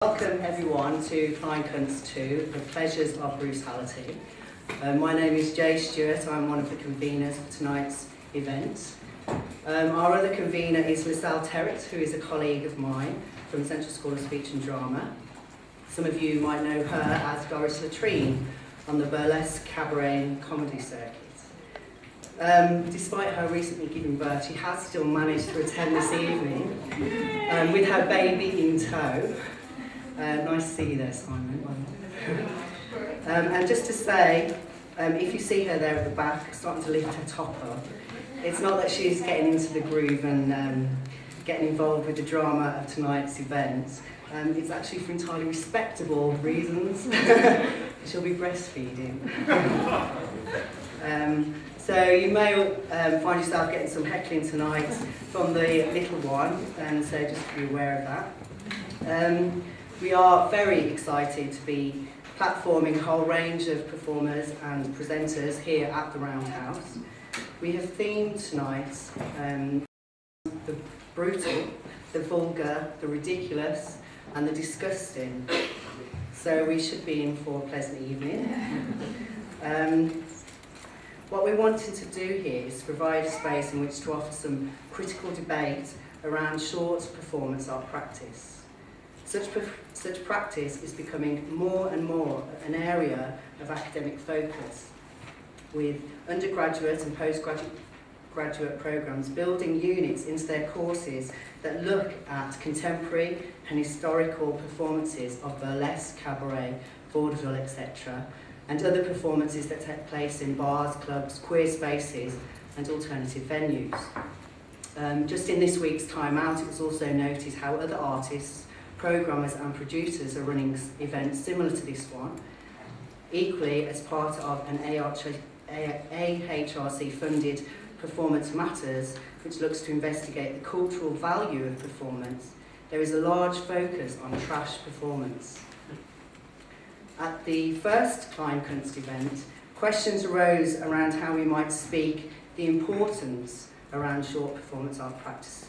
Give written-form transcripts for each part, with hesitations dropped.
Welcome everyone to Kleinkunst 2, The Pleasures of Brutality. My name is Jay Stewart, I'm one of the conveners for tonight's event. Our other convener is LaSalle Terrett, who is a colleague of mine from Central School of Speech and Drama. Some of you might know her as Doris Latrine on the burlesque, cabaret and comedy circuit. Despite her recently giving birth, she has still managed to attend this evening with her baby in tow. Nice to see you there, Simon. And just to say, if you see her there at the back, starting to lift her top up, it's not that she's getting into the groove and getting involved with the drama of tonight's event. It's actually for entirely respectable reasons. She'll be breastfeeding. So you may find yourself getting some heckling tonight from the little one, and so just be aware of that. We are very excited to be platforming a whole range of performers and presenters here at the Roundhouse. We have themed tonight the brutal, the vulgar, the ridiculous and the disgusting. So we should be in for a pleasant evening. What we're wanting to do here is to provide a space in which to offer some critical debate around short performance art practice. Such practice is becoming more and more an area of academic focus, with undergraduate and postgraduate programmes building units into their courses that look at contemporary and historical performances of burlesque, cabaret, vaudeville, etc., and other performances that take place in bars, clubs, queer spaces and alternative venues. Just in this week's Time Out, it was also noted how other artists, programmers and producers are running events similar to this one, equally as part of an AHRC funded Performance Matters, which looks to investigate the cultural value of performance. There is a large focus on trash performance. At the first Kleinkunst event, questions arose around how we might speak the importance around short performance art practice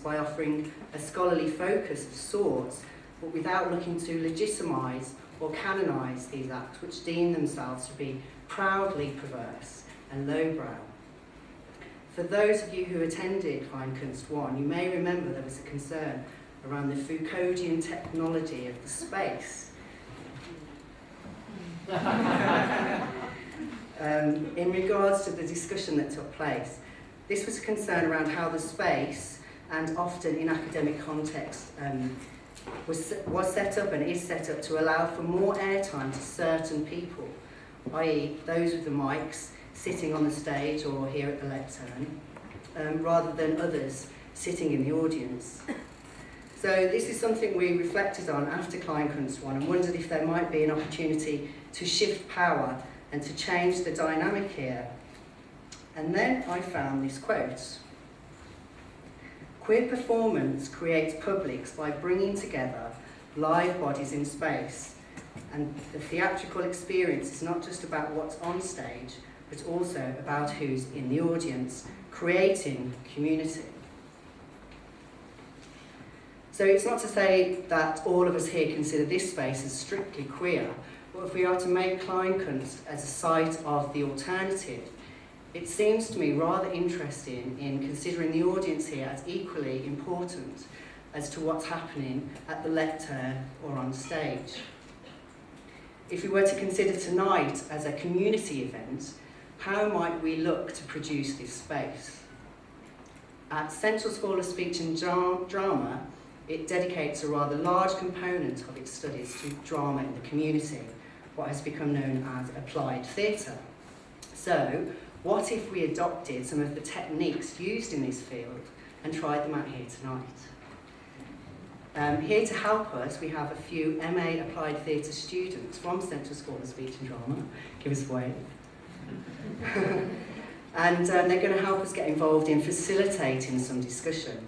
by offering a scholarly focus of sorts, but without looking to legitimise or canonise these acts, which deem themselves to be proudly perverse and lowbrow. For those of you who attended Kleinkunst 1, you may remember there was a concern around the Foucauldian technology of the space. In regards to the discussion that took place, this was a concern around how the space, and often in academic context, was set up and is set up to allow for more airtime to certain people, i.e. those with the mics sitting on the stage or here at the lectern, rather than others sitting in the audience. So this is something we reflected on after Kleinkunst 1 and wondered if there might be an opportunity to shift power and to change the dynamic here. And then I found this quote. Queer performance creates publics by bringing together live bodies in space, and the theatrical experience is not just about what's on stage, but also about who's in the audience, creating community. So it's not to say that all of us here consider this space as strictly queer, but if we are to make Kleinkunst as a site of the alternative, it seems to me rather interesting in considering the audience here as equally important as to what's happening at the lectern or on stage. If we were to consider tonight as a community event, how might we look to produce this space? At Central School of Speech and Drama, it dedicates a rather large component of its studies to drama in the community, what has become known as applied theatre. So, what if we adopted some of the techniques used in this field and tried them out here tonight? Here to help us, we have a few MA Applied Theatre students from Central School of Speech and Drama. Give us a wave. And they're going to help us get involved in facilitating some discussion.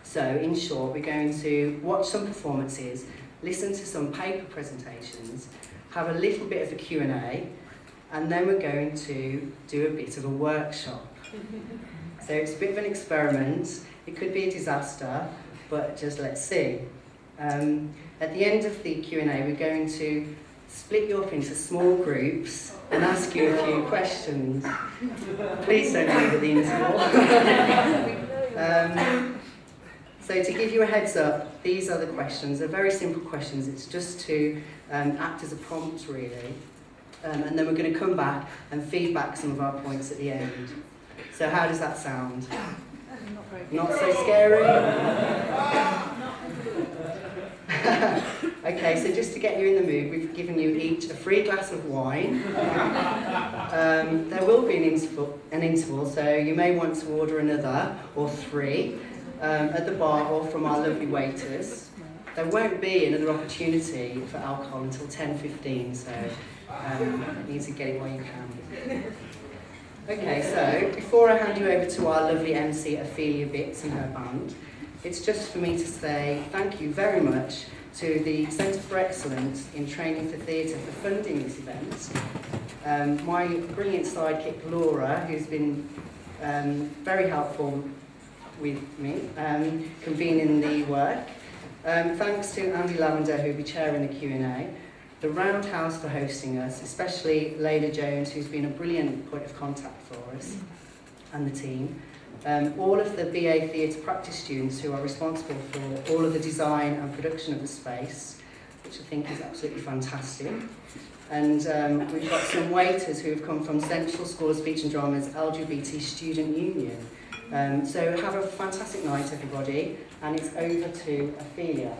So, in short, we're going to watch some performances, listen to some paper presentations, have a little bit of a Q&A, and then we're going to do a bit of a workshop. So it's a bit of an experiment. It could be a disaster, but just let's see. At the end of the Q&A, we're going to split you up into small groups and ask you a few questions. Please don't leave at the interval. So to give you a heads up, these are the questions. They're very simple questions. It's just to act as a prompt, really. And then we're going to come back and feedback some of our points at the end. So how does that sound? Not so scary? Okay, so just to get you in the mood, we've given you each a free glass of wine. There will be an interval, so you may want to order another or three at the bar or from our lovely waiters. There won't be another opportunity for alcohol until 10:15, so you need to get it while you can. Okay, so before I hand you over to our lovely MC Ophelia Bitts and her band, it's just for me to say thank you very much to the Centre for Excellence in Training for Theatre for funding this event. My brilliant sidekick Laura, who's been very helpful with me convening the work. Thanks to Andy Lavender, who'll be chairing the Q&A. The Roundhouse for hosting us, especially Layla Jones, who's been a brilliant point of contact for us, and the team. All of the BA Theatre practice students who are responsible for all of the design and production of the space, which I think is absolutely fantastic. And we've got some waiters who have come from Central School of Speech and Drama's LGBT Student Union. So have a fantastic night, everybody, and it's over to Ophelia.